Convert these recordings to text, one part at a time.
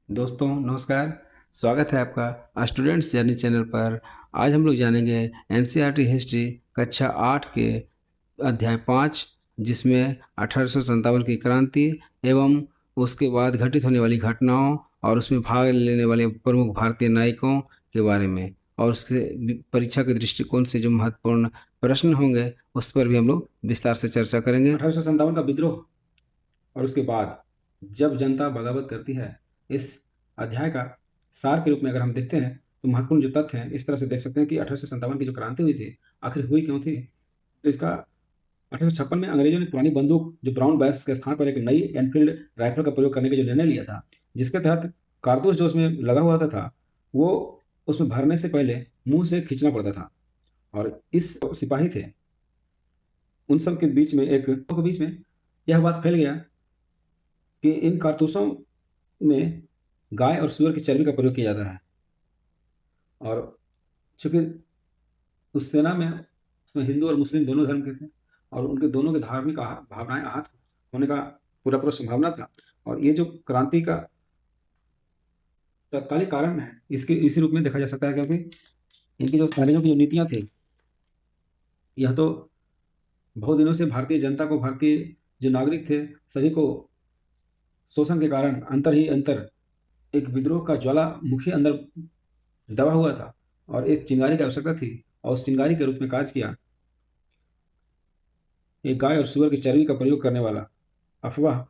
दोस्तों नमस्कार। स्वागत है आपका स्टूडेंट्स जर्नी चैनल पर। आज हम लोग जानेंगे एनसीईआरटी हिस्ट्री कक्षा 8 के अध्याय 5, जिसमें 1857 की क्रांति एवं उसके बाद घटित होने वाली घटनाओं और उसमें भाग लेने वाले प्रमुख भारतीय नायकों के बारे में और उसके परीक्षा के दृष्टिकोण से जो महत्वपूर्ण प्रश्न होंगे उस पर भी हम लोग विस्तार से चर्चा करेंगे। 1857 का विद्रोह और उसके बाद जब जनता बगावत करती है, इस अध्याय का सार के रूप में अगर हम देखते हैं तो महत्वपूर्ण जो तथ्य हैं इस तरह से देख सकते हैं कि 1857 की जो क्रांति हुई थी आखिर हुई क्यों थी। तो इसका 1856 में अंग्रेजों ने पुरानी बंदूक जो ब्राउन बैस के स्थान पर एक नई एनफील्ड राइफल का प्रयोग करने का जो निर्णय लिया था, जिसके तहत कारतूस जो उसमें लगा हुआ था वो उसमें भरने से पहले मुंह से खींचना पड़ता था। और इस सिपाही थे उन सब के बीच में यह बात फैल गया कि इन कारतूसों में गाय और सूअर की चर्बी का प्रयोग किया जाता है। और चूंकि उस सेना में उसमें हिंदू और मुस्लिम दोनों धर्म के थे और उनके दोनों के धार्मिक भावनाएं आहत होने का पूरा पूरा संभावना था। और ये जो क्रांति का तत्कालिक कारण है इसके इसी रूप में देखा जा सकता है, क्योंकि इनकी जो अंग्रेजों की जो नीतियां थी यह तो बहुत दिनों से भारतीय जनता को, भारतीय जो नागरिक थे सभी को शोषण के कारण अंतर ही अंतर एक विद्रोह का ज्वालामुखी अंदर दबा हुआ था और एक चिंगारी की आवश्यकता थी। और उस चिंगारी के रूप में कार्य किया एक गाय और सूअर की चर्बी का प्रयोग करने वाला अफवाह।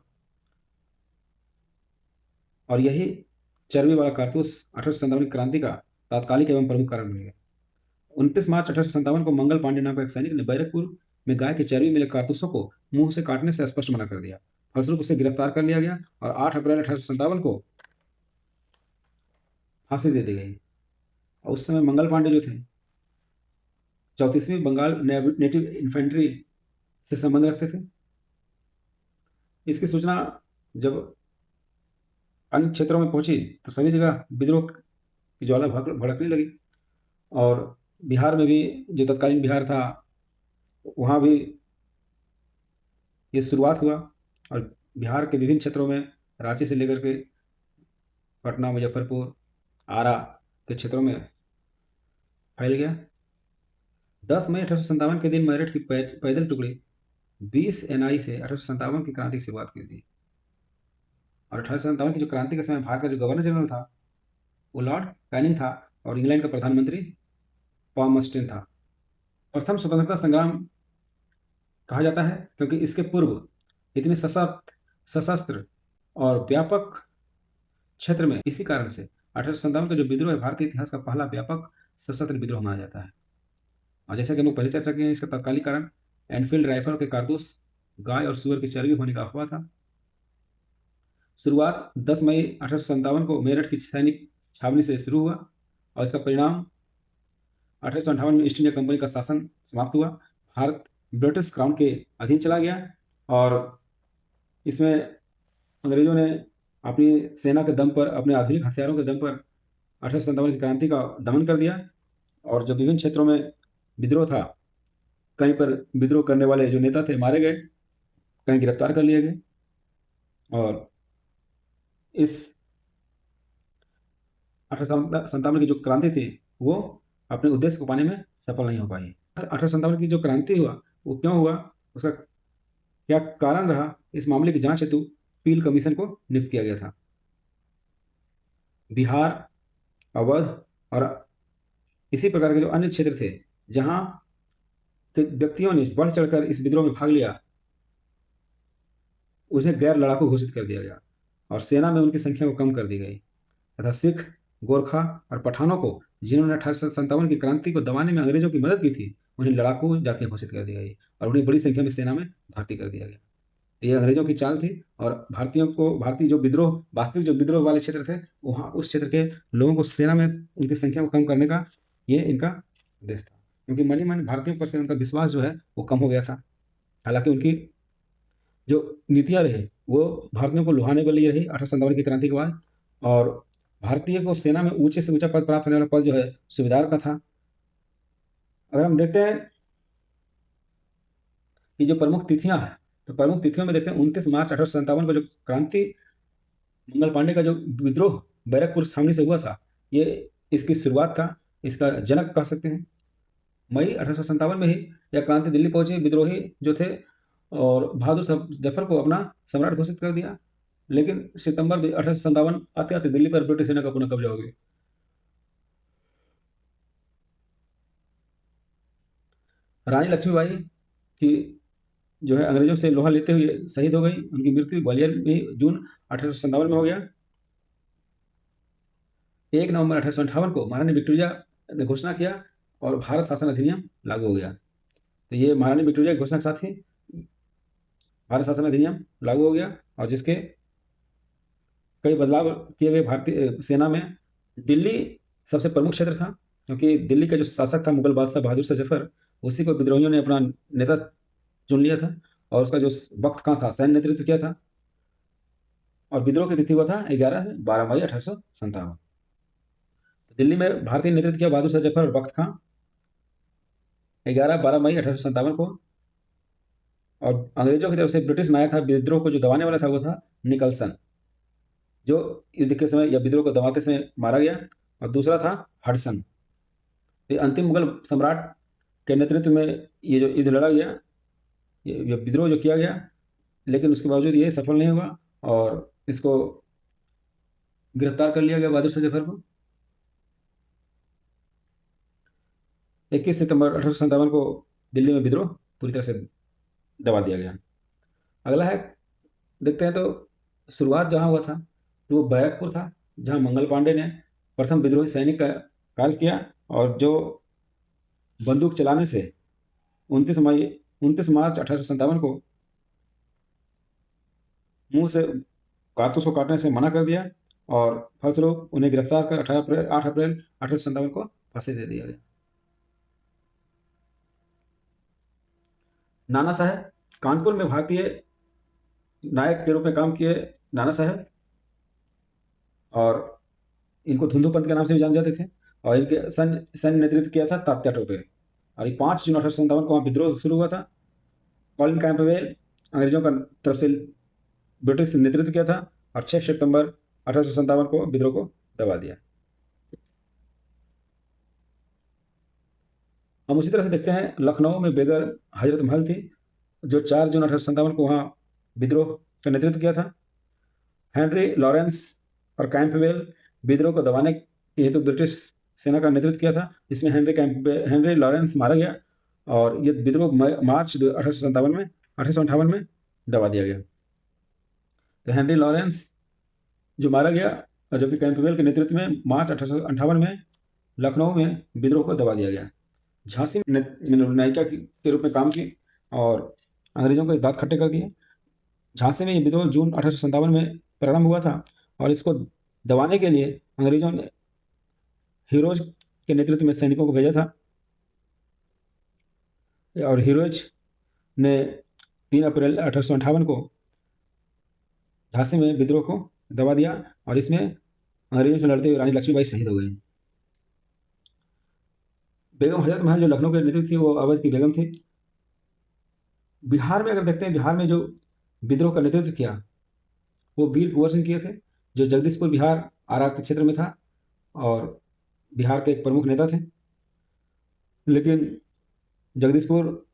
और यही चर्बी वाला कारतूस 1857 की क्रांति का तात्कालिक एवं प्रमुख कारण बन गया। 29 मार्च 1857 को मंगल पांडे नाम का एक सैनिक ने बैरकपुर में गाय की चर्बी मिले कारतूसों को मुंह से काटने से स्पष्ट मना कर दिया। फलस्वरूप उसे गिरफ्तार कर लिया गया और 8 अप्रैल 1857 को फांसी दे दी गई। और उस समय मंगल पांडे जो थे 34वीं बंगाल नेटिव इन्फेंट्री से संबंध रखते थे। इसकी सूचना जब अन्य क्षेत्रों में पहुंची तो सभी जगह विद्रोह की ज्वाला भड़कने लगी। और बिहार में भी, जो तत्कालीन बिहार था, वहाँ भी ये शुरुआत हुआ। और बिहार के विभिन्न क्षेत्रों में रांची से लेकर के पटना, मुजफ्फरपुर, आरा के क्षेत्रों में फैल गया। 10 मई 1857 के दिन मेरठ की पैदल टुकड़ी 20 NI से 1857 की क्रांति की शुरुआत की थी। और 1857 की जो क्रांति के समय भारत का जो गवर्नर जनरल था वो लॉर्ड कैनिंग था और इंग्लैंड का प्रधानमंत्री पॉमस्टिन था। प्रथम स्वतंत्रता संग्राम कहा जाता है क्योंकि इसके पूर्व इतने सशस्त्र और व्यापक क्षेत्र में, इसी कारण से 1857 का जो विद्रोह है भारतीय इतिहास का पहला व्यापक सशस्त्र विद्रोह माना जाता है। और जैसा कि हम लोग पहले चर्चा किए हैं, इसका तत्कालिक कारण एनफील्ड राइफल के कारतूस गाय और सूअर की चर्बी होने का अफवाह था। शुरुआत 10 मई 1857 को मेरठ की सैनिक छावनी से शुरू हुआ और इसका परिणाम 1858 में ईस्ट इंडिया कंपनी का शासन समाप्त हुआ। भारत ब्रिटिश क्राउन के अधीन चला गया और इसमें अंग्रेजों ने अपनी सेना के दम पर, अपने आधुनिक हथियारों के दम पर 1857 की क्रांति का दमन कर दिया। और जो विभिन्न क्षेत्रों में विद्रोह था, कहीं पर विद्रोह करने वाले जो नेता थे मारे गए, कहीं गिरफ्तार कर लिए गए। और इस 1857 की जो क्रांति थी वो अपने उद्देश्य को पाने में सफल नहीं हो पाई। 1857 की जो क्रांति हुआ वो क्यों हुआ, उसका क्या कारण रहा, इस मामले की जांच हेतु पील कमीशन को नियुक्त किया गया था। बिहार, अवध और इसी प्रकार के जो अन्य क्षेत्र थे जहां के व्यक्तियों ने बढ़ चढ़कर इस विद्रोह में भाग लिया, उन्हें गैर लड़ाकू घोषित कर दिया गया और सेना में उनकी संख्या को कम कर दी गई तथा सिख, गोरखा और पठानों को, जिन्होंने 1857 की क्रांति को दबाने में अंग्रेजों की मदद की थी, उन्हें लड़ाकू जातियां घोषित कर दी गई और उन्हें बड़ी संख्या में सेना में भर्ती कर दिया गया। ये अंग्रेजों की चाल थी और भारतीय जो विद्रोह, वास्तविक जो विद्रोह वाले क्षेत्र थे, वहाँ उस क्षेत्र के लोगों को सेना में उनकी संख्या को कम करने का ये इनका उद्देश्य था, क्योंकि मन ही मन भारतीयों पर से उनका विश्वास जो है वो कम हो गया था। हालांकि उनकी जो नीतियां रही वो भारतीयों को लुभाने वाली रही 1857 की क्रांति के बाद। और भारतीय को सेना में ऊंचे से ऊंचा पद प्राप्त होने वाला पद जो है सूबेदार का था। अगर हम देखते हैं कि जो प्रमुख तिथियां हैं तो प्रमुख तिथियों में देखते हैं 29 मार्च 1857 को जो क्रांति मंगल पांडे का जो विद्रोह बैरकपुर छावनी से हुआ था, ये इसकी शुरुआत था, इसका जनक कह सकते हैं। मई 1857 में ही यह क्रांति दिल्ली पहुंचे विद्रोही जो थे और बहादुर शाह जफर को अपना सम्राट घोषित कर दिया। लेकिन सितंबर 1857 आते आते दिल्ली पर ब्रिटिश सेना का पुनः कब्जा हो गया। रानी लक्ष्मीबाई की जो है अंग्रेजों से लोहा लेते हुए शहीद हो गई। उनकी मृत्यु ग्वालियर में जून 1857 में हो गया। 1 नवंबर 1858 को महारानी विक्टोरिया ने घोषणा किया और भारत शासन अधिनियम लागू हो गया। तो ये महारानी विक्टोरिया की घोषणा के साथ ही भारत शासन अधिनियम लागू हो गया और जिसके कई बदलाव किए गए। भारतीय सेना में दिल्ली सबसे प्रमुख क्षेत्र था, क्योंकि दिल्ली का जो शासक था मुगल बादशाह बहादुर शाह जफर, उसी को विद्रोहियों ने अपना नेता चुन लिया था और उसका जो वक्त कहाँ था सैन्य नेतृत्व किया था। और विद्रोह की तिथि हुआ था 11 से 12 मई 1857। दिल्ली में भारतीय नेतृत्व किया बहादुर शाह जफर और बख्त खां 11-12 मई 1857 को। और अंग्रेजों की तरफ से ब्रिटिश नायक था विद्रोह को जो दबाने वाला था वो था निकलसन, जो युद्ध के समय या विद्रोह को दबाते समय मारा गया। और दूसरा था हडसन। ये अंतिम मुगल सम्राट के नेतृत्व में ये जो युद्ध लड़ा गया, ये विद्रोह जो किया गया, लेकिन उसके बावजूद ये सफल नहीं हुआ और इसको गिरफ्तार कर लिया गया बहादुर शाह जफर को। 21 सितंबर 1857 को दिल्ली में विद्रोह पूरी तरह से दबा दिया गया। अगला है, देखते हैं तो शुरुआत जहाँ हुआ था तो वो बैरकपुर था, जहाँ मंगल पांडे ने प्रथम विद्रोही सैनिक का काल किया और जो बंदूक चलाने से 29 मार्च 1857 को मुंह से कारतूस को काटने से मना कर दिया और फलस्वरूप उन्हें गिरफ्तार कर 8 अप्रैल 1857 को फांसी दे दिया गया। नाना साहब कानपुर में भारतीय नायक के रूप में काम किए नाना साहब, और इनको धुंधुपंत के नाम से भी जाने जाते थे। और इनके सैन्य नेतृत्व किया था तात्या टोपे। और ये 5 जून 1857 को वहाँ विद्रोह शुरू हुआ था। कॉलिन कैंपबेल अंग्रेजों का तरफ से ब्रिटिश नेतृत्व किया था और 6 सितंबर 1857 को विद्रोह को दबा दिया। हम उसी तरह से देखते हैं लखनऊ में बेगर हजरत महल थी, जो 4 जून 1857 को वहाँ विद्रोह का नेतृत्व किया था। हेनरी लॉरेंस और कैंपबेल विद्रोह को दबाने के हेतु ब्रिटिश सेना का नेतृत्व किया था, जिसमें हेनरी लॉरेंस मारा गया और ये विद्रोह मार्च 1858 में दबा दिया गया। तो हेनरी लॉरेंस जो मारा गया और जो कि कैंपबेल के नेतृत्व में मार्च 1858 में लखनऊ में विद्रोह को दबा दिया गया। झांसी में नायिका के रूप में काम की और अंग्रेजों के दांत खट्टे कर दिए। झांसी में ये विद्रोह जून 1857 में प्रारंभ हुआ था और इसको दबाने के लिए अंग्रेजों ने हीरोज के नेतृत्व में सैनिकों को भेजा था और हीरोज ने 3 अप्रैल 1858 को झांसी में विद्रोह को दबा दिया और इसमें अंग्रेजों से लड़ते हुए रानी लक्ष्मीबाई शहीद हो गई। बेगम हजरत महल जो लखनऊ के नेतृत्व थी वो अवध की बेगम थी। बिहार में अगर देखते हैं, बिहार में जो विद्रोह का नेतृत्व किया वो वीर कुंवर सिंह किए थे, जो जगदीशपुर बिहार आरा के क्षेत्र में था और बिहार के एक प्रमुख नेता थे। लेकिन जगदीशपुर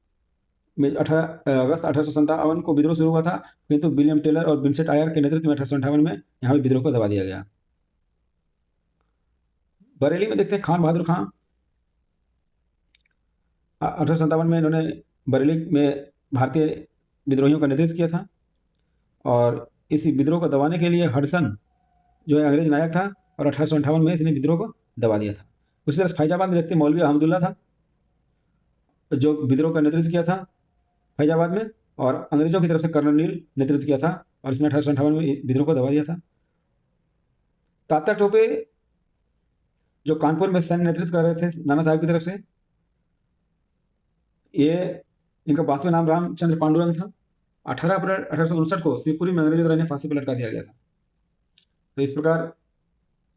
में 18 अगस्त 1857 को विद्रोह शुरू हुआ था, किंतु विलियम टेलर और विंसेंट आयर के नेतृत्व में 1858 में यहाँ भी विद्रोह को दबा दिया गया। बरेली में देखते हैं खान बहादुर खां 1857 में इन्होंने बरेली में भारतीय विद्रोहियों का नेतृत्व किया था और इस विद्रोह को दबाने के लिए हडसन जो है अंग्रेज नायक था और 1858 में इसने विद्रोह को दबा दिया था। उसी तरह फैजाबाद में देखते हैं मौलवी अहमदुल्ला था जो विद्रोह का नेतृत्व किया था फैजाबाद में, और अंग्रेजों की तरफ से कर्नल नील नेतृत्व किया था और इसने 1858 में विद्रोह को दबा दिया था। तात्या टोपे जो कानपुर में सैन्य नेतृत्व कर रहे थे नाना साहब की तरफ से, ये इनका वास्तविक नाम रामचंद्र पांडुरंग था। 18 अप्रैल 1859 को शिवपुरी में अंग्रेजों द्वारा इन्हें फांसी पर लटका दिया गया था। तो इस प्रकार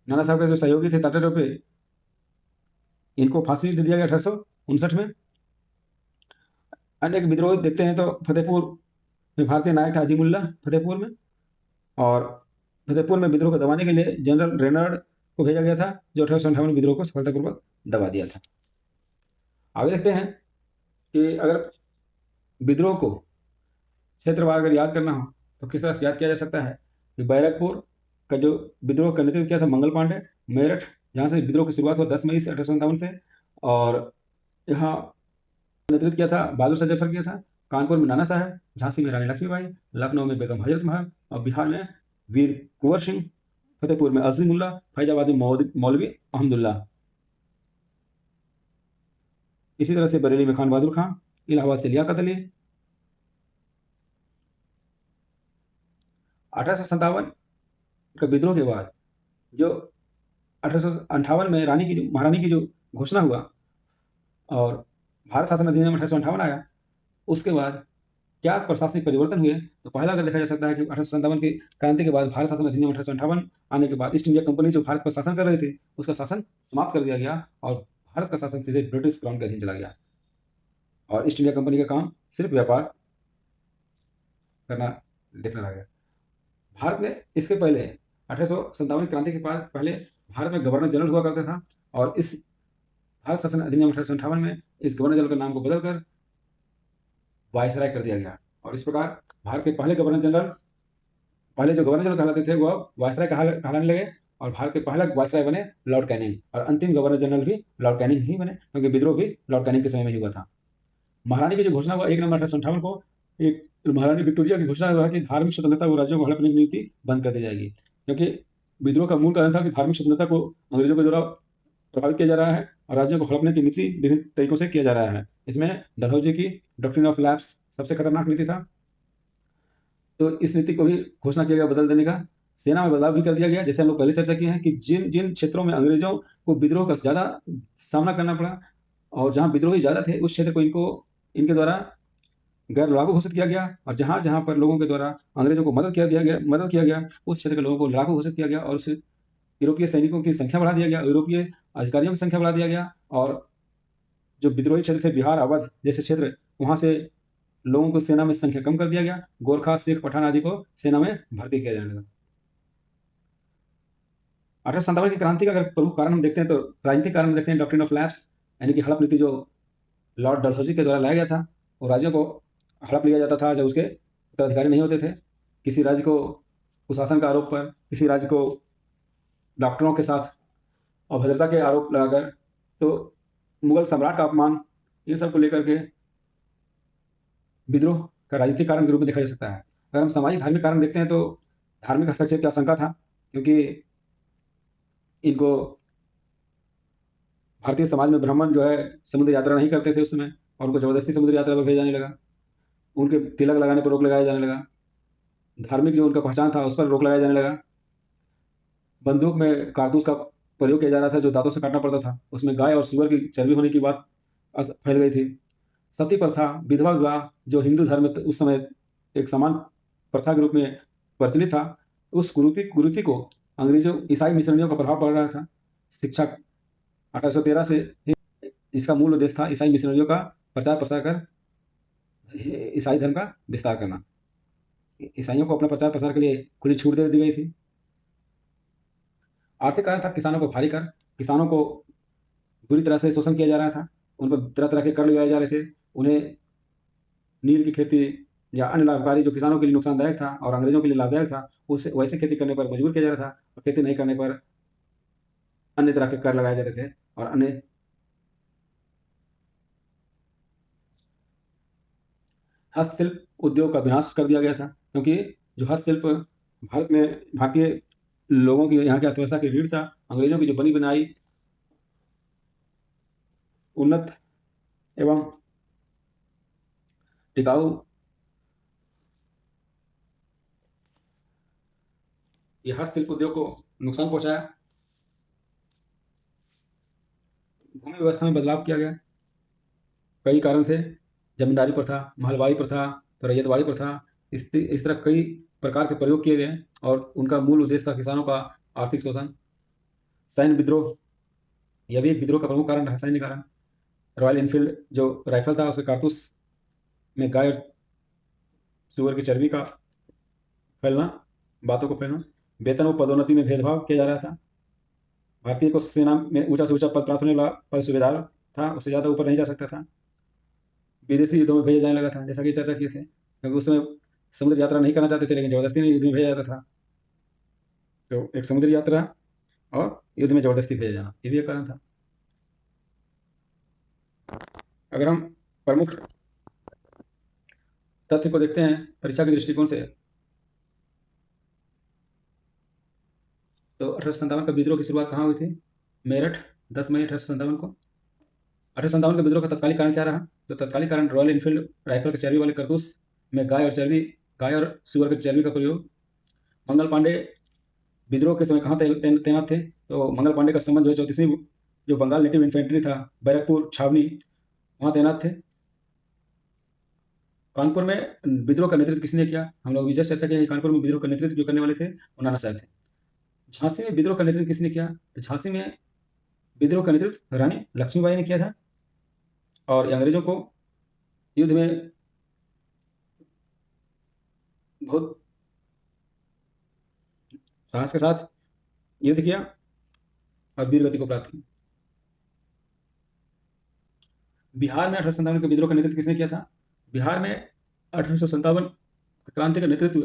नाना साहब के जो सहयोगी थे तात्या टोपे, इनको फांसी दे दिया गया 1859 में। अन्य विद्रोह देखते हैं तो फतेहपुर में भारतीय नायक था अजीमुल्ला फतेहपुर में, और फतेहपुर में विद्रोह को दबाने के लिए जनरल रेनर्ड को भेजा गया था, जो 1858 में विद्रोह को सफलतापूर्वक दबा दिया था। आगे देखते हैं कि अगर विद्रोह को क्षेत्रवार अगर याद करना हो तो किस तरह से याद किया जा सकता है कि बैरकपुर का जो विद्रोह का नेतृत्व किया था मंगल पांडे, मेरठ जहाँ से विद्रोह की शुरुआत हुआ 10 मई से 1857 से, और यहाँ नेतृत्व किया था बहादुर शाह जफर किया था, कानपुर में नाना साहब, झांसी में रानी लक्ष्मीबाई, लखनऊ में बेगम हजरत महल, और बिहार में वीर कुंवर सिंह, फतेहपुर में अजीमुल्ला, फैजाबाद में मौलवी अहमदुल्ला। इसी तरह से बरेली में खान बहादुर खान, इलाहाबाद से लियाकत अली। 1857 का विद्रोह के बाद जो 1858 में महारानी की जो घोषणा हुआ और भारत शासन अधिनियम 1858 आया, उसके बाद क्या प्रशासनिक परिवर्तन हुए, तो पहला अगर देखा जा सकता है कि 1857 की क्रांति के बाद भारत शासन अधिनियम 1858 आने के बाद ईस्ट इंडिया कंपनी जो भारत पर शासन कर रही थी उसका शासन समाप्त कर दिया गया और भारत का शासन सीधे ब्रिटिश क्राउन के अधीन चला गया और ईस्ट इंडिया कंपनी का काम सिर्फ व्यापार करना देखने लगा। भारत में इसके पहले 1857 क्रांति के बाद पहले भारत में गवर्नर जनरल हुआ करता था और इस भारत शासन अधिनियम 1858 में इस गवर्नर जनरल के नाम को बदलकर वायसराय कर दिया गया और इस प्रकार भारत के पहले जो गवर्नर जनरल कहलाते थे वो अब वायसराय कहलाने लगे और भारत के पहला वायसराय बने लॉर्ड कैनिंग और अंतिम गवर्नर जनरल भी लॉर्ड कैनिंग ही बने, क्योंकि विद्रोह भी लॉर्ड कैनिंग के समय में ही हुआ था। महारानी की जो घोषणा हुआ 1 नवंबर 1858 को, एक महारानी विक्टोरिया की घोषणा हुआ कि धार्मिक स्वतंत्रता को राज्यों को हड़पने की नीति बंद कर दी जाएगी, क्योंकि विद्रोह का मूल कारण था कि धार्मिक स्वतंत्रता को अंग्रेजों के द्वारा प्रभावित किया जा रहा है और राज्यों को हड़पने की नीति विभिन्न तरीकों से किया जा रहा है। इसमें डलहौजी की डॉक्ट्रिन ऑफ लैप्स सबसे खतरनाक नीति था, तो इस नीति को भी घोषणा किया गया बदल देने का। सेना में बदलाव भी कर दिया गया, जैसे हम लोग पहले चर्चा किए हैं कि जिन जिन क्षेत्रों में अंग्रेजों को विद्रोह का ज़्यादा सामना करना पड़ा और जहाँ विद्रोही ज़्यादा थे उस क्षेत्र को इनके द्वारा गैर लड़ाकू घोषित किया गया और जहाँ जहाँ पर लोगों के द्वारा अंग्रेजों को मदद किया गया उस क्षेत्र के लोगों को लड़ाकू घोषित किया गया और उस यूरोपीय सैनिकों की संख्या बढ़ा दिया गया, यूरोपीय अधिकारियों की संख्या बढ़ा दिया गया और जो विद्रोही क्षेत्र थे बिहार, अवध जैसे क्षेत्र, वहाँ से लोगों को सेना में संख्या कम कर दिया गया। गोरखा, सिख, पठान आदि को सेना में भर्ती किया जाने लगा। 1857 की क्रांति का अगर प्रमुख कारण हम देखते हैं तो राजनीतिक कारण देखते हैं, डॉक्ट्रिन ऑफ लैप्स यानी कि हड़प नीति जो लॉर्ड डलहौजी के द्वारा लाया गया था और राज्यों को हड़प लिया जाता था जब उसके उत्तराधिकारी नहीं होते थे। किसी राज्य को कुशासन का आरोप पर, किसी राज्य को डॉक्टरों के साथ अभद्रता के आरोप लगाकर, तो मुगल सम्राट का अपमान, इन सब को लेकर के विद्रोह का राजनीतिक कारण के रूप में देखा जा सकता है। अगर हम सामाजिक धार्मिक कारण देखते हैं तो धार्मिक हस्तक्षेप की आशंका था, क्योंकि इनको भारतीय समाज में ब्राह्मण जो है समुद्र यात्रा नहीं करते थे उस समय और उनको जबरदस्ती समुद्र यात्रा पर भेजा जाने लगा, उनके तिलक लगाने पर रोक लगाया जाने लगा, धार्मिक जो उनका पहचान था उस पर रोक लगाया जाने लगा। बंदूक में कारतूस का प्रयोग किया जा रहा था जो दांतों से काटना पड़ता था, उसमें गाय और सुअर की चर्बी होने की बात फैल गई थी। सती प्रथा, विधवा विवाह जो हिंदू धर्म में उस समय एक समान प्रथा के रूप में प्रचलित था, उस कुरीति को अंग्रेजों ईसाई मिशनरियों का प्रभाव पड़ रहा था। शिक्षा 1813 से इसका मूल उद्देश्य था ईसाई मिशनरियों का प्रचार प्रसार कर ईसाई धर्म का विस्तार करना। ईसाइयों को अपना प्रचार प्रसार के लिए खुली छूट दे दी गई थी। आर्थिक कारण था किसानों को भारी कर, किसानों को बुरी तरह से शोषण किया जा रहा था, उन पर तरह तरह के कर लगाए जा रहे थे। उन्हें नील की खेती या अन्य लाभकारी जो किसानों के लिए नुकसानदायक था और अंग्रेजों के लिए लाभदायक था, उससे वैसे खेती करने पर मजबूर किया जा रहा था और खेती नहीं करने पर अन्य तरह के कर लगाए जाते थे और अन्य हस्तशिल्प उद्योग का विनाश कर दिया गया था, क्योंकि जो हस्तशिल्प भारत में भारतीय लोगों की यहाँ की अर्थव्यवस्था की रीढ़ था, अंग्रेजों की जो बनी बनाई उन्नत एवं टिकाऊ ये हस्तशिल्प उद्योग को नुकसान पहुंचाया। भूमि व्यवस्था में बदलाव किया गया, कई कारण थे, जमींदारी प्रथा, महलवाड़ी प्रथा, तो रैयतवाड़ी प्रथा, इस तरह कई प्रकार के प्रयोग किए गए और उनका मूल उद्देश्य था किसानों का आर्थिक शोषण। सैन्य विद्रोह, यह भी एक विद्रोह का प्रमुख कारण रहा। सैन्य कारण रॉयल एनफील्ड जो राइफल था उसके कारतूस में गाय और सुअर की चर्बी का फैलना, बातों को फैलना, वेतन व पदोन्नति में भेदभाव किया जा रहा था। भारतीय को सेना में ऊंचा से ऊंचा पद प्राप्त होने वाला पद सूबेदार था, उससे ज़्यादा ऊपर नहीं जा सकता था। विदेशी युद्धों में भेजा जाने लगा था, जैसा कि चर्चा किए थे, क्योंकि उस समय समुद्र यात्रा नहीं करना चाहते थे, लेकिन जबरदस्ती में युद्ध में भेजा जाता था। तो एक समुद्री यात्रा और युद्ध में जबरदस्ती भेजा जाना, ये भी एक कारण था। अगर हम प्रमुख तथ्य को देखते हैं परीक्षा के दृष्टिकोण से, तो 1857 का विद्रोह की शुरुआत कहाँ हुई थी? मेरठ, 10 मई 1857 को। 1857 के विद्रोह का तत्कालिक कारण क्या रहा? तो तत्कालिक कारण रॉयल इनफील्ड राइफल के चर्बी वाले कारतूस में गाय और सुअर के चर्बी का प्रयोग। मंगल पांडे विद्रोह के समय कहाँ तैनात थे? तो मंगल पांडे का संबंध जो है 34वीं जो बंगाल नेटिव इन्फेंट्री था, बैरकपुर छावनी, वहाँ तैनात थे। कानपुर में विद्रोह का नेतृत्व किसने किया? हम लोग विजय चर्चा किया, कानपुर में विद्रोह का नेतृत्व जो करने वाले थे वो नाना साहब थे। झांसी में विद्रोह का नेतृत्व किसने किया? तो झांसी में विद्रोह का नेतृत्व रानी लक्ष्मीबाई ने किया था, और अंग्रेजों को युद्ध में बहुत साहस के साथ युद्ध किया और वीर गति को प्राप्त की। बिहार में 1857 के विद्रोह का नेतृत्व किसने किया था? बिहार में 1857 क्रांति का नेतृत्व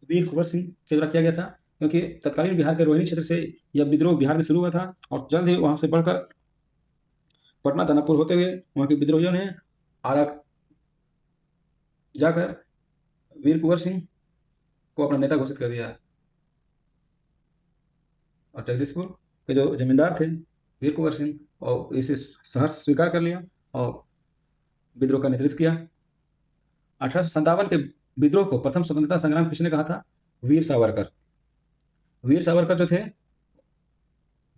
वीर कुंवर सिंह के द्वारा किया गया था, क्योंकि तत्कालीन बिहार के रोहिणी क्षेत्र से यह विद्रोह बिहार में शुरू हुआ था, और जल्द ही वहां से बढ़कर पटना दानापुर होते हुए वहां के विद्रोहियों ने आरा जाकर वीर कुंवर सिंह को अपना नेता घोषित कर दिया, और जगदीशपुर के जो जमींदार थे वीर कुंवर सिंह, और इसे सहर्ष स्वीकार कर लिया और विद्रोह का नेतृत्व किया। 1857 के विद्रोह को प्रथम स्वतंत्रता संग्राम किसने कहा था? वीर सावरकर। वीर सावरकर जो थे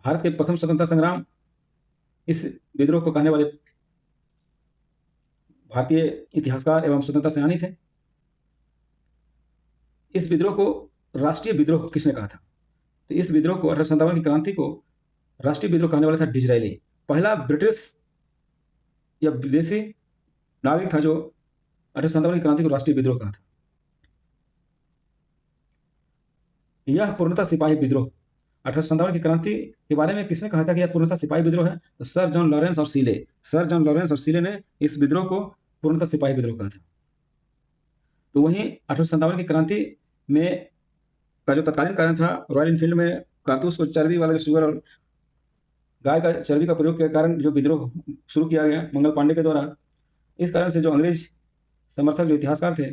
भारत के प्रथम स्वतंत्रता संग्राम, इस विद्रोह को कहने वाले भारतीय इतिहासकार एवं स्वतंत्रता सेनानी थे। इस विद्रोह को राष्ट्रीय विद्रोह किसने कहा था? तो इस विद्रोह को 1857 की क्रांति को राष्ट्रीय विद्रोह कहने वाला था डिजरायली, पहला ब्रिटिश या विदेशी नागरिक था जो 1857 की क्रांति को राष्ट्रीय विद्रोह कहा था। यह पूर्णतः सिपाही विद्रोह, 1857 की क्रांति के बारे में किसने कहा था कि यह पूर्णतः सिपाही विद्रोह है? तो सर जॉन लॉरेंस और सीले, सर जॉन लॉरेंस और सीले ने इस विद्रोह को पूर्णतः सिपाही विद्रोह कहा था। तो वहीं 1857 की क्रांति में का जो तत्कालीन कारण था, रॉयल इनफील्ड में कारतूस को चर्बी वाला जो सुअर और गाय का चर्बी का प्रयोग के कारण जो विद्रोह शुरू किया गया मंगल पांडे के द्वारा, इस कारण से जो अंग्रेज समर्थक जो इतिहासकार थे,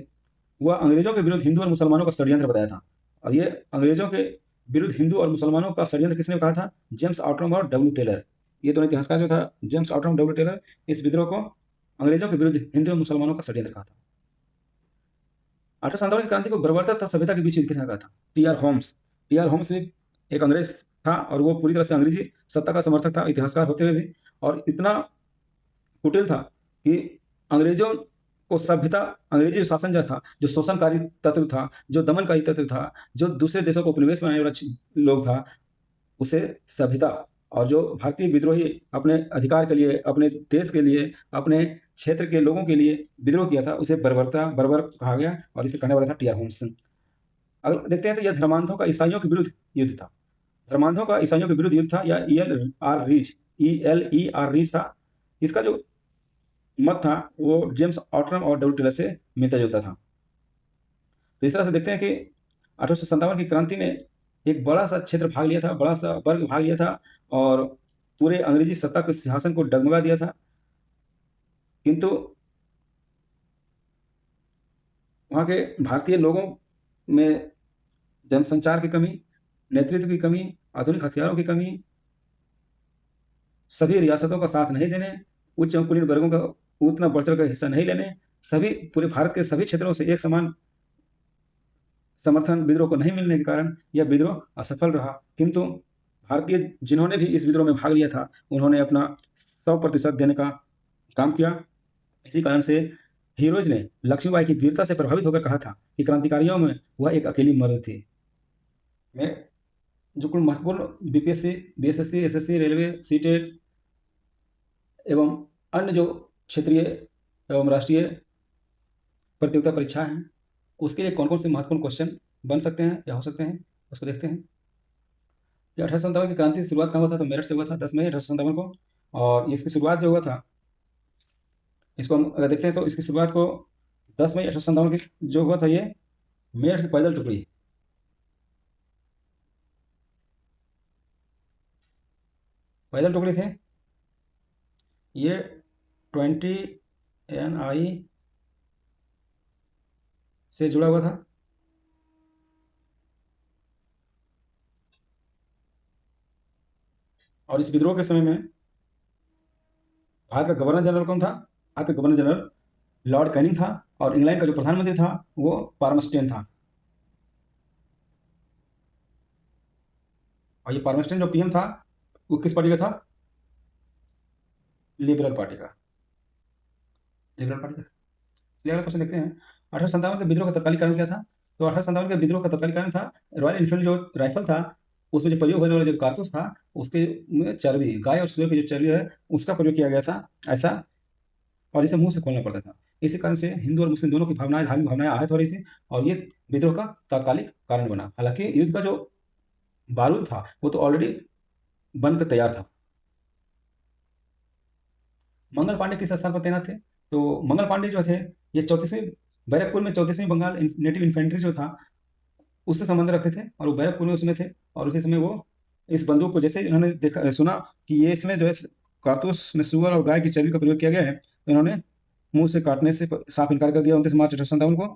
वह अंग्रेजों के विरुद्ध हिंदू और मुसलमानों का षड्यंत्र बताया था। और ये अंग्रेजों के विरुद्ध हिंदू और मुसलमानों का षड्यंत्र किसने कहा था? जेम्स आउटरम और डब्ल्यू टेलर। ये दोनों इतिहासकार जो था, जेम्स आउटरम, डब्ल्यू टेलर, इस विद्रोह को अंग्रेजों के विरुद्ध हिंदू और मुसलमानों का षड्यंत्र कहा था। 1857 की क्रांति को बर्बरता तथा सभ्यता के बीच युद्ध किसने कहा था? टी.आर. होम्स। टी.आर. होम्स भी एक अंग्रेज था, और वो पूरी तरह से अंग्रेजी सत्ता का समर्थक था, इतिहासकार होते हुए भी, और इतना कुटिल था कि अंग्रेजों को सभ्यता, अंग्रेजी शासन जो था, जो शोषणकारी तत्व था, जो दमनकारी तत्व था, जो दूसरे देशों को उपनिवेश में आने वाला लोग था, उसे सभ्यता, और जो भारतीय विद्रोही अपने अधिकार के लिए, अपने देश के लिए, अपने क्षेत्र के लोगों के लिए विद्रोह किया था, उसे बर्बर कहा गया, और इसे कहने वाला था टी.आर. होम्स। अगर देखते हैं तो यह धर्मांधों का ईसाइयों के विरुद्ध युद्ध था। धर्मांधों का ईसाइयों के विरुद्ध युद्ध था, या ELER रीच था। इसका जो मत था वो जेम्स ऑटरम और डब्ल्यू टेलर से मिलता जुलता था। तो इस तरह से देखते हैं कि 1857 की क्रांति में एक बड़ा सा क्षेत्र भाग लिया था, बड़ा सा वर्ग भाग लिया था, और पूरे अंग्रेजी सत्ता के सिंहासन को डगमगा दिया था। किंतु वहाँ के भारतीय लोगों में जनसंचार की कमी, नेतृत्व की कमी, आधुनिक हथियारों की कमी, सभी रियासतों का साथ नहीं देने, उच्च एवं कुलीन वर्गों का उतना बढ़ चढ़ कर हिस्सा नहीं लेने, सभी पूरे भारत के सभी क्षेत्रों से एक समान समर्थन विद्रोह को नहीं मिलने के कारण यह विद्रोह असफल रहा। किंतु भारतीय जिन्होंने भी इस विद्रोह में भाग लिया था, उन्होंने अपना 100% देने का काम किया। इसी कारण से हीरोज ने लक्ष्मीबाई की वीरता से प्रभावित होकर कहा था कि क्रांतिकारियों में वह एक अकेली मर्द थी। मैं जो कुल महत्वपूर्ण BPSC, BSSC, SSC, railway, CTET एवं अन्य जो क्षेत्रीय एवं राष्ट्रीय प्रतियोगिता परीक्षा हैं, उसके लिए कौन कौन से महत्वपूर्ण क्वेश्चन बन सकते हैं या हो सकते हैं, उसको देखते हैं। कि 1857 की क्रांति की शुरुआत कहाँ हुआ था? तो मेरठ से हुआ था 10 मई 1857 को। और इसकी शुरुआत जो हुआ था, इसको हम अगर देखते हैं तो इसकी शुरुआत को 10 मई 1857 की जो हुआ था, ये मेरठ की पैदल टुकड़ी, पैदल टुकड़ी थे। ये 20 NI से जुड़ा हुआ था। और इस विद्रोह के समय में भारत का गवर्नर जनरल कौन था? भारत का गवर्नर जनरल लॉर्ड कैनिंग था। और इंग्लैंड का जो प्रधानमंत्री था वो पार्मस्टेन था। और ये पार्मस्टेन जो PM था वो किस पार्टी का था? लिबरल पार्टी का, लिबरल पार्टी का। चलिए अगला क्वेश्चन देखते हैं। 1857 के विद्रोह का तत्कालीन कारण क्या था? तो 1857 के विद्रोह का तत्कालीन कारण था रॉयल इनफील्ड जो राइफल था, उसमें जो प्रयोग होने वाला जो कारतूस था, उसके में चर्बी, गाय और सुअर की जो चर्बी है उसका प्रयोग किया गया था ऐसा, और इसे मुंह से खोलना पड़ता था। इसी कारण से हिंदू और मुस्लिम दोनों की भावनाएं, धार्मिक भावनाएं आहत हो रही थी, और ये विद्रोह का तात्कालिक कारण बना। हालांकि युद्ध का जो बारूद था वो तो ऑलरेडी बनकर तैयार था। मंगल पांडे किस स्थान पर तैनात थे? तो मंगल पांडे जो थे ये 34वीं बैरकपुर में 34वीं बंगाल नेटिव इन्फेंट्री जो था उससे संबंध रखते थे, और वो बैरकपुर में उसमें थे। और उसी समय वो इस बंदूक को, जैसे इन्होंने देखा सुना कि ये इसमें जो है कारतूस में सुअर और गाय की चर्बी का प्रयोग किया गया है, तो इन्होंने मुंह से काटने से साफ इनकार कर दिया 29 मार्च 1857 को।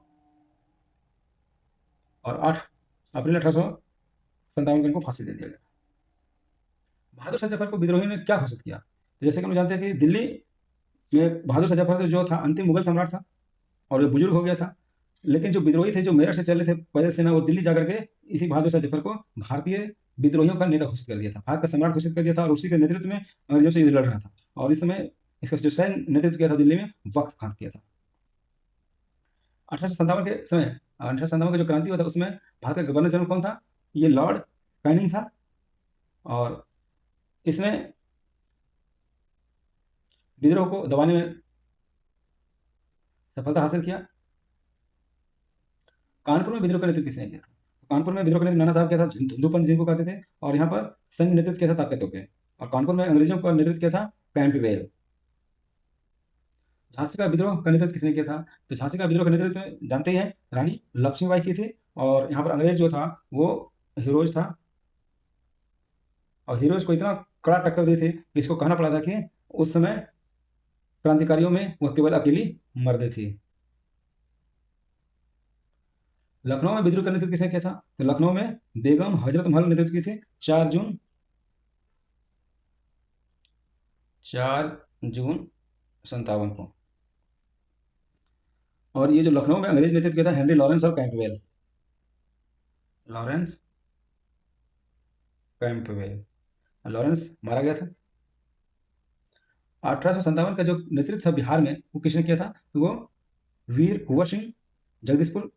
और 8 अप्रैल 1857 को इनको फांसी दे दिया गया। बहादुर शाह जफर को विद्रोहियों ने क्या घोषित किया? तो जैसे कि हम लोग जानते हैं कि दिल्ली में बहादुर शाह जफर जो था अंतिम मुगल सम्राट था, और ये बुजुर्ग हो गया था। लेकिन जो विद्रोही थे जो मेरठ से चले थे पैदल सेना, वो दिल्ली जाकर के इसी बहादुर शाह जफर को भारतीय विद्रोहियों का नेता घोषित कर दिया था, भारत का सम्राट घोषित कर दिया था, और उसी के नेतृत्व में अंग्रेजों से युद्ध लड़ रहा था। और इस समय इसका जो सैन्य नेतृत्व किया था दिल्ली में, वक्त खान किया था। 1857 के समय, 1857 का जो क्रांति हुआ था उसमें भारत का गवर्नर जनरल कौन था? ये लॉर्ड कैनिंग था। और इसने विद्रोह को दबाने में सफलता हासिल किया। कानपुर में विद्रोह का नेतृत्व किसने किया था? कानपुर में विद्रोह का नेतृत्व नाना साहब किया था, धुंधुपंत जिनको कहते थे। और यहाँ पर सैन्य नेतृत्व किया था तात्या तोपे। और कानपुर में अंग्रेजों का नेतृत्व किया था कैंपबेल। झांसी का विद्रोह का नेतृत्व किसने किया था? तो झांसी का विद्रोह का नेतृत्व जानते ही हैं, रानी लक्ष्मीबाई की थी। और यहाँ पर अंग्रेज जो था वो हीरोज था, और हीरोज को इतना कड़ा टक्कर दी थी कि इसको कहना पड़ा था कि उस समय क्रांतिकारियों में वह केवल अकेली मर्द थी। लखनऊ में विद्रोह का नेतृत्व किसने किया था? तो लखनऊ में बेगम हजरत महल नेतृत्व की थी 4 जून 57 को। और ये जो लखनऊ में अंग्रेज नेतृत्व किया था हेनरी लॉरेंस और कैंपबेल, लॉरेंस कैंपबेल। लॉरेंस मारा गया था। 1857 का जो नेतृत्व था बिहार में वो किसने किया था? तो वो वीर कुंवर सिंह, जगदीशपुर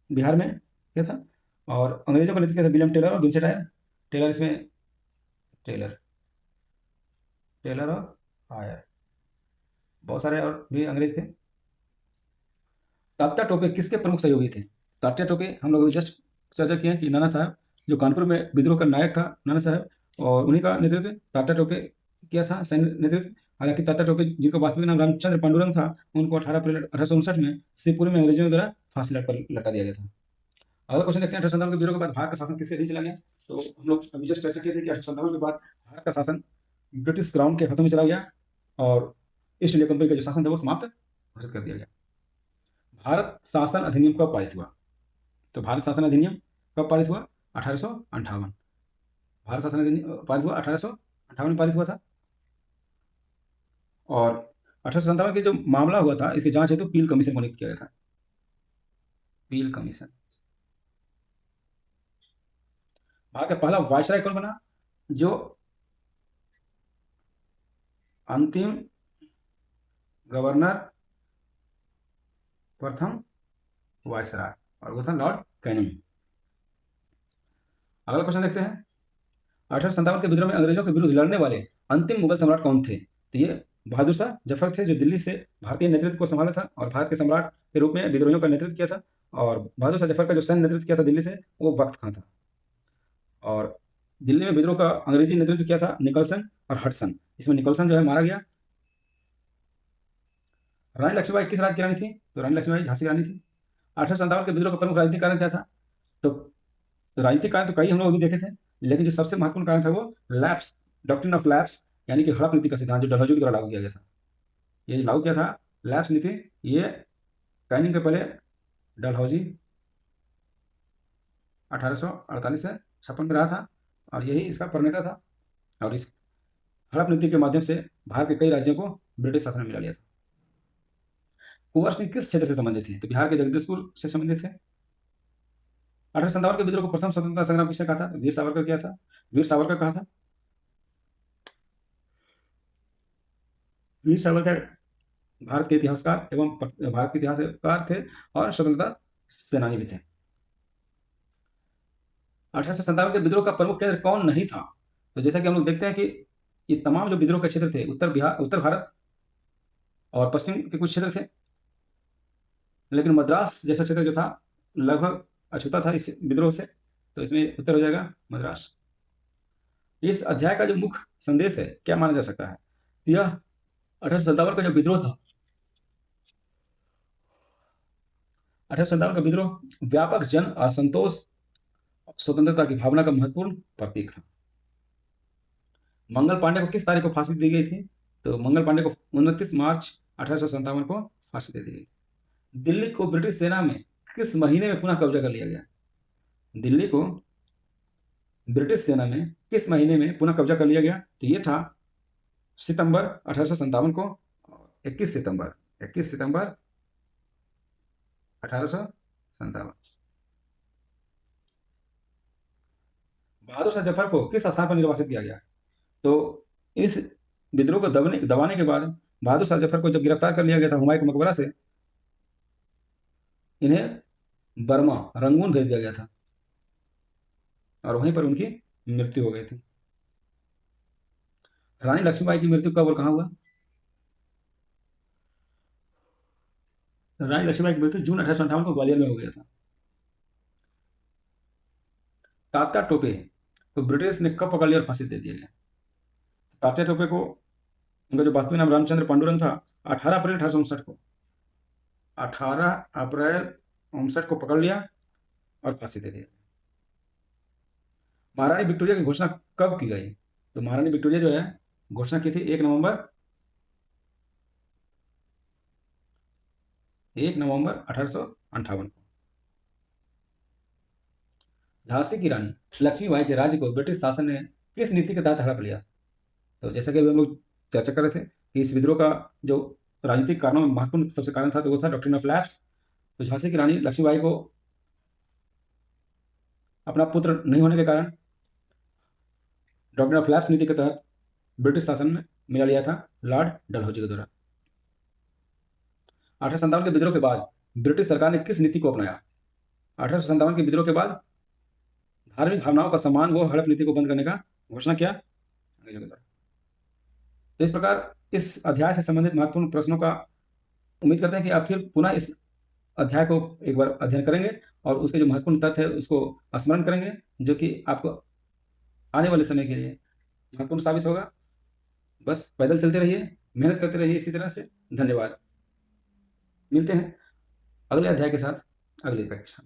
बिहार में किया था। और अंग्रेजों का नेतृत्व किया था विलियम टेलर और विंसेंट आयर। टेलर इसमें टेलर टेलर और आयर, बहुत सारे और भी अंग्रेज थे। तात्या टोपे किसके प्रमुख सहयोगी थे? तात्या टोपे हम लोग जस्ट चर्चा किए कि नाना साहब जो कानपुर में विद्रोह का नायक था नाना साहब, और उन्हीं का नेतृत्व तात्या टोपे किया था, सैन्य नेतृत्व। हालांकि तात्या टोपे जिनका वास्तविक नाम रामचंद्र पांडुरंग था, उनको 18 अप्रैल 1859 में शिवपुरी में अंग्रेजों द्वारा फांसी लटका दिया गया था। अगला क्वेश्चन देखते हैं। 1857 के विद्रोह के बाद भारत का शासन किसके अधीन चला गया? तो हम लोग अभी जस्ट चर्चा किए थे कि 1857 के बाद भारत का शासन ब्रिटिश क्राउन के हाथों में चला गया, और ईस्ट इंडिया कंपनी का जो शासन था वो समाप्त घोषित कर दिया गया। भारत शासन अधिनियम कब पारित हुआ? तो भारत शासन अधिनियम कब पारित हुआ? 1858। भारत शासन अधिनियम पारित हुआ 1858 में पारित हुआ था। और 1857 के जो मामला हुआ था इसकी जांच हेतु पील कमीशन को नियुक्त किया गया था। पील कमीशन। भारत का पहला वायसराय कौन बना? जो अंतिम गवर्नर, प्रथम वायसराय, और वो था लॉर्ड कैनिंग। अगला क्वेश्चन देखते हैं। 1857 के विद्रोह में अंग्रेजों के विरुद्ध लड़ने वाले अंतिम मुगल सम्राट कौन थे? तो ये बहादुर शाह जफर थे, जो दिल्ली से भारतीय नेतृत्व को संभाला था और भारत के सम्राट के रूप में विद्रोहियों का नेतृत्व किया था। और बहादुर शाह जफर का जो सैन्य नेतृत्व किया था दिल्ली से वो वक्त खां था। और दिल्ली में विद्रोह का अंग्रेजी नेतृत्व किया था निकलसन और हडसन। इसमें निकलसन जो है मारा गया। रानी लक्ष्मीबाई किस राज्य की रानी थी? तो रानी लक्ष्मीबाई झांसी की रानी थी। 1857 के विद्रोह का प्रमुख राजनीतिक कारण क्या था? तो राजनीतिक कारण तो कई हम लोग अभी देखे थे, लेकिन जो सबसे महत्वपूर्ण कारण था वो लैप्स, डॉक्ट्रिन ऑफ लैप्स, यानी कि हड़प नीति का सिद्धांत जो डलहौजी के द्वारा लागू किया गया था। ये जो लागू किया था लैप्स नीति, ये कैनिंग के पहले डलहौजी 1848 से 56 में रहा था और यही इसका प्रणेता था। और इस हड़प नीति के माध्यम से भारत के कई राज्यों को ब्रिटिश शासन में मिला लिया था। कुंवर सिंह किस क्षेत्र से संबंधित थे? तो बिहार के जगदीशपुर से संबंधित थे। 1857 के विद्रोह को प्रथम स्वतंत्रता संग्राम किसने कहा था? वीर सावरकर किया था। वीर सावरकर कहा था। वीर सावरकर भारत के इतिहासकार एवं भारत के इतिहासकार थे और स्वतंत्रता सेनानी भी थे। 1857 के विद्रोह का प्रमुख केंद्र कौन नहीं था? तो जैसा कि हम लोग देखते हैं कि ये तमाम जो विद्रोह के क्षेत्र थे उत्तर भारत और पश्चिम के कुछ क्षेत्र थे, लेकिन मद्रास जैसा क्षेत्र जो था लगभग अछूता था इस विद्रोह से, तो इसमें उत्तर हो जाएगा मद्रास। इस अध्याय का जो मुख्य संदेश है क्या माना जा सकता है? यह 1857 का जो विद्रोह था, 1857 का विद्रोह व्यापक जन असंतोष स्वतंत्रता की भावना का महत्वपूर्ण प्रतीक था। मंगल पांडे को किस तारीख को फांसी दी गई थी? तो मंगल पांडे को 29 मार्च 1857 को फांसी दे दी गई। दिल्ली को ब्रिटिश सेना में किस महीने में पुनः कब्जा कर लिया गया? दिल्ली को ब्रिटिश सेना में किस महीने में पुनः कब्जा कर लिया गया? तो ये था सितंबर 1857 को, 21 सितंबर 1857। बहादुर शाह जफर को किस स्थान पर निर्वासित किया गया? तो इस विद्रोह को दबाने के बाद बहादुर शाह जफर को जब गिरफ्तार कर लिया गया था हुमायूं के मकबरा से, इन्हें बर्मा रंगून भेज दिया गया था और वहीं पर उनकी मृत्यु हो गई थी। रानी लक्ष्मीबाई की मृत्यु कब और कहाँ हुआ? रानी लक्ष्मीबाई की मृत्यु जून 1858 को ग्वालियर में हो गया था। तात्या टोपे तो ब्रिटिश ने कब पकड़ लिया और फांसी दे दिया गया? तात्या टोपे को, उनका जो वास्तविक नाम रामचंद्र पांडुरंग था, 18 अप्रैल 1859 को 18 अप्रैल 1959 को पकड़ लिया और फांसी दे दिया। महारानी विक्टोरिया की घोषणा कब की गई? तो महारानी विक्टोरिया जो है घोषणा की थी 1 नवंबर 1858 को। झांसी की रानी लक्ष्मीबाई के राज्य को ब्रिटिश शासन ने किस नीति के तहत हड़प लिया? तो जैसा कि अभी हम लोग चर्चा कर रहे थे कि इस विद्रोह का जो राजनीतिक कारणों में महत्वपूर्ण सबसे कारण था तो वो था डॉक्ट्रिन ऑफ लैप्स। तो झांसी की रानी लक्ष्मीबाई को अपना पुत्र नहीं होने के कारण डॉक्ट्रिन ऑफ लैप्स नीति के तहत ब्रिटिश शासन में मिला लिया था लॉर्ड डलहौजी के द्वारा। 1857 के विद्रोह के बाद ब्रिटिश सरकार ने किस नीति को अपनाया? 1857 के विद्रोह के बाद धार्मिक भावनाओं का सम्मान व हड़प नीति को बंद करने का घोषणा किया अंग्रेजों के द्वारा। तो इस प्रकार इस अध्याय से संबंधित महत्वपूर्ण प्रश्नों का उम्मीद करते हैं कि आप फिर पुनः इस अध्याय को एक बार अध्ययन करेंगे और उसके जो महत्वपूर्ण तथ्य है उसको स्मरण करेंगे, जो कि आपको आने वाले समय के लिए महत्वपूर्ण साबित होगा। बस पैदल चलते रहिए, मेहनत करते रहिए इसी तरह से। धन्यवाद। मिलते हैं अगले अध्याय के साथ अगली कक्षा।